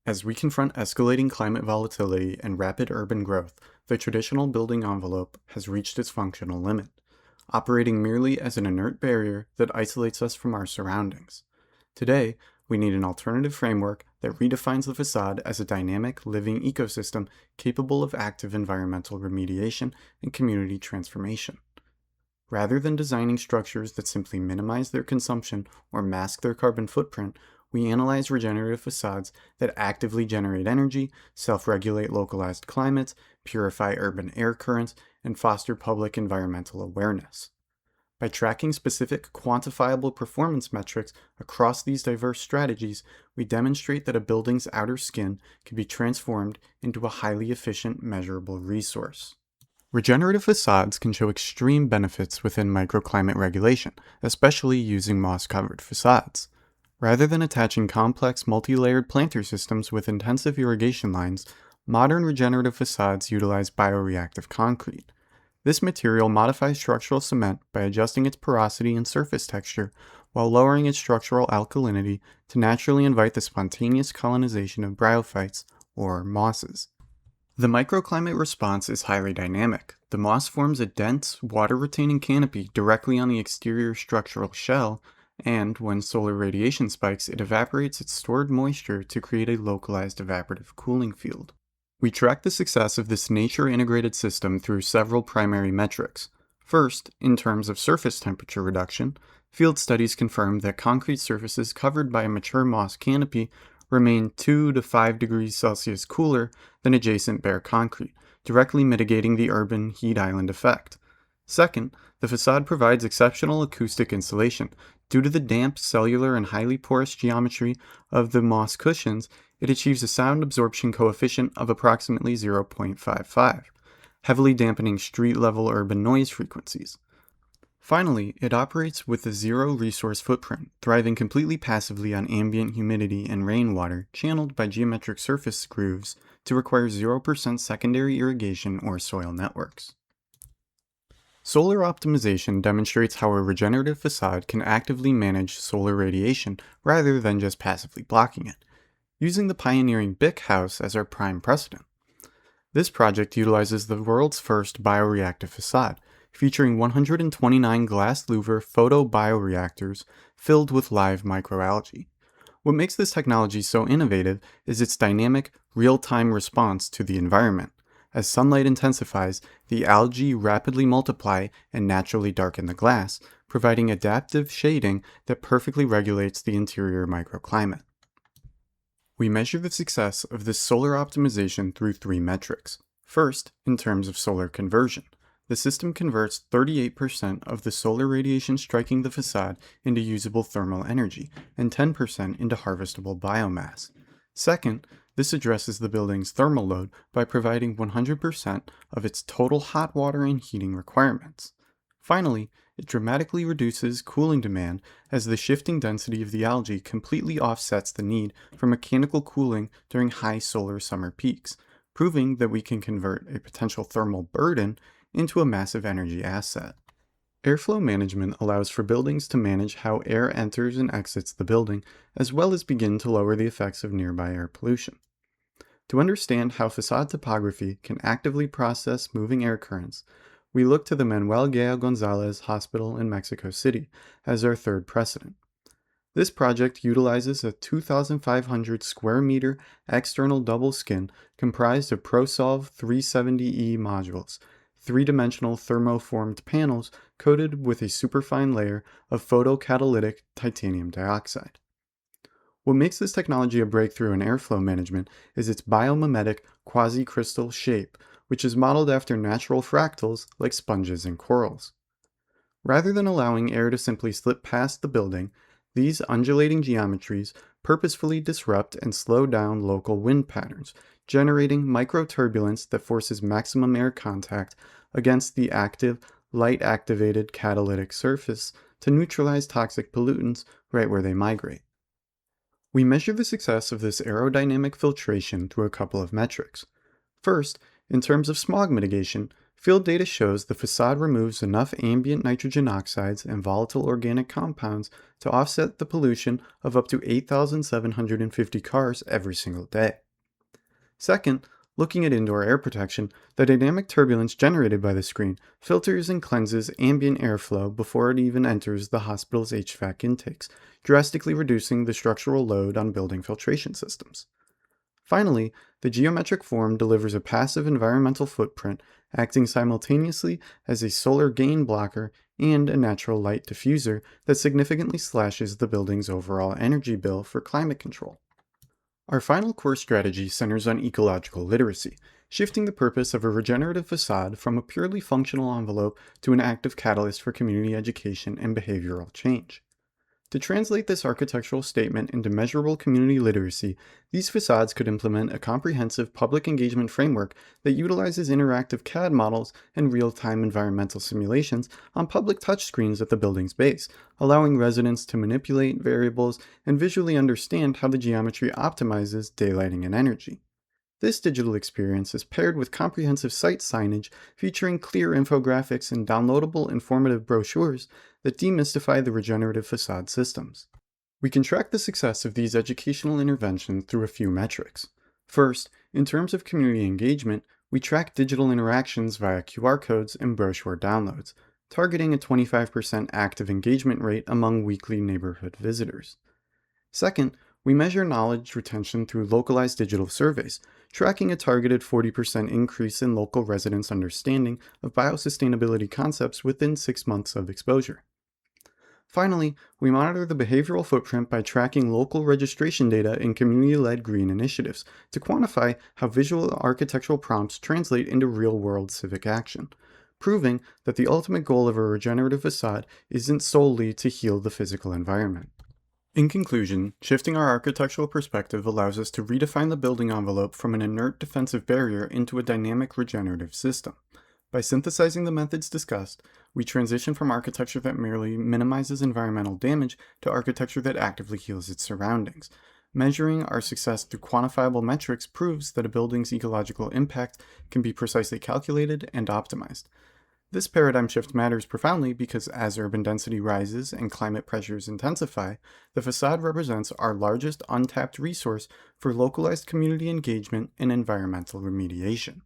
As we confront escalating climate volatility and rapid urban growth, the traditional building envelope has reached its functional limit, operating merely as an inert barrier that isolates us from our surroundings. Today, we need an alternative framework that redefines the facade as a dynamic, living ecosystem capable of active environmental remediation and community transformation. Rather than designing structures that simply minimize their consumption or mask their carbon footprint, we analyze regenerative facades that actively generate energy, self-regulate localized climates, purify urban air currents, and foster public environmental awareness. By tracking specific quantifiable performance metrics across these diverse strategies, we demonstrate that a building's outer skin can be transformed into a highly efficient, measurable resource. Regenerative facades can show extreme benefits within microclimate regulation, especially using moss-covered facades. Rather than attaching complex multi-layered planter systems with intensive irrigation lines, modern regenerative facades utilize bioreactive concrete. This material modifies structural cement by adjusting its porosity and surface texture while lowering its structural alkalinity to naturally invite the spontaneous colonization of bryophytes, or mosses. The microclimate response is highly dynamic. The moss forms a dense, water-retaining canopy directly on the exterior structural shell, and when solar radiation spikes, it evaporates its stored moisture to create a localized evaporative cooling field. We track the success of this nature-integrated system through several primary metrics. First, in terms of surface temperature reduction, field studies confirmed that concrete surfaces covered by a mature moss canopy remain 2 to 5 degrees Celsius cooler than adjacent bare concrete, directly mitigating the urban heat island effect. Second, the facade provides exceptional acoustic insulation. Due to the damp, cellular, and highly porous geometry of the moss cushions, it achieves a sound absorption coefficient of approximately 0.55, heavily dampening street-level urban noise frequencies. Finally, it operates with a zero resource footprint, thriving completely passively on ambient humidity and rainwater channeled by geometric surface grooves to require 0% secondary irrigation or soil networks. Solar optimization demonstrates how a regenerative facade can actively manage solar radiation rather than just passively blocking it, using the pioneering Bic house as our prime precedent. This project utilizes the world's first bioreactive facade, featuring 129 glass louver photobioreactors filled with live microalgae. What makes this technology so innovative is its dynamic, real-time response to the environment. As sunlight intensifies, the algae rapidly multiply and naturally darken the glass, providing adaptive shading that perfectly regulates the interior microclimate. We measure the success of this solar optimization through 3 metrics. First, in terms of solar conversion. The system converts 38% of the solar radiation striking the facade into usable thermal energy and 10% into harvestable biomass. Second, this addresses the building's thermal load by providing 100% of its total hot water and heating requirements. Finally, it dramatically reduces cooling demand as the shifting density of the algae completely offsets the need for mechanical cooling during high solar summer peaks, proving that we can convert a potential thermal burden into a massive energy asset. Airflow management allows for buildings to manage how air enters and exits the building, as well as begin to lower the effects of nearby air pollution. To understand how facade topography can actively process moving air currents, we look to the Manuel Gea Gonzalez Hospital in Mexico City as our third precedent. This project utilizes a 2,500 square meter external double skin comprised of ProSolve 370E modules, 3-dimensional thermoformed panels coated with a superfine layer of photocatalytic titanium dioxide. What makes this technology a breakthrough in airflow management is its biomimetic quasi-crystal shape, which is modeled after natural fractals like sponges and corals. Rather than allowing air to simply slip past the building, these undulating geometries purposefully disrupt and slow down local wind patterns, generating microturbulence that forces maximum air contact against the active, light-activated catalytic surface to neutralize toxic pollutants right where they migrate. We measure the success of this aerodynamic filtration through a couple of metrics. First, in terms of smog mitigation, Field data shows the facade removes enough ambient nitrogen oxides and volatile organic compounds to offset the pollution of up to 8,750 cars every single day. Second, looking at indoor air protection, the dynamic turbulence generated by the screen filters and cleanses ambient airflow before it even enters the hospital's HVAC intakes, drastically reducing the structural load on building filtration systems. Finally, the geometric form delivers a passive environmental footprint, acting simultaneously as a solar gain blocker and a natural light diffuser that significantly slashes the building's overall energy bill for climate control. Our final core strategy centers on ecological literacy, shifting the purpose of a regenerative facade from a purely functional envelope to an active catalyst for community education and behavioral change. To translate this architectural statement into measurable community literacy, these facades could implement a comprehensive public engagement framework that utilizes interactive CAD models and real-time environmental simulations on public touchscreens at the building's base, allowing residents to manipulate variables and visually understand how the geometry optimizes daylighting and energy. This digital experience is paired with comprehensive site signage featuring clear infographics and downloadable informative brochures that demystify the regenerative facade systems. We can track the success of these educational interventions through a few metrics. First, in terms of community engagement, we track digital interactions via QR codes and brochure downloads, targeting a 25% active engagement rate among weekly neighborhood visitors. Second, we measure knowledge retention through localized digital surveys, tracking a targeted 40% increase in local residents' understanding of biosustainability concepts within 6 months of exposure. Finally, we monitor the behavioral footprint by tracking local registration data in community-led green initiatives to quantify how visual architectural prompts translate into real-world civic action, proving that the ultimate goal of a regenerative facade isn't solely to heal the physical environment. In conclusion, shifting our architectural perspective allows us to redefine the building envelope from an inert defensive barrier into a dynamic regenerative system. By synthesizing the methods discussed, we transition from architecture that merely minimizes environmental damage to architecture that actively heals its surroundings. Measuring our success through quantifiable metrics proves that a building's ecological impact can be precisely calculated and optimized. This paradigm shift matters profoundly because as urban density rises and climate pressures intensify, the facade represents our largest untapped resource for localized community engagement and environmental remediation.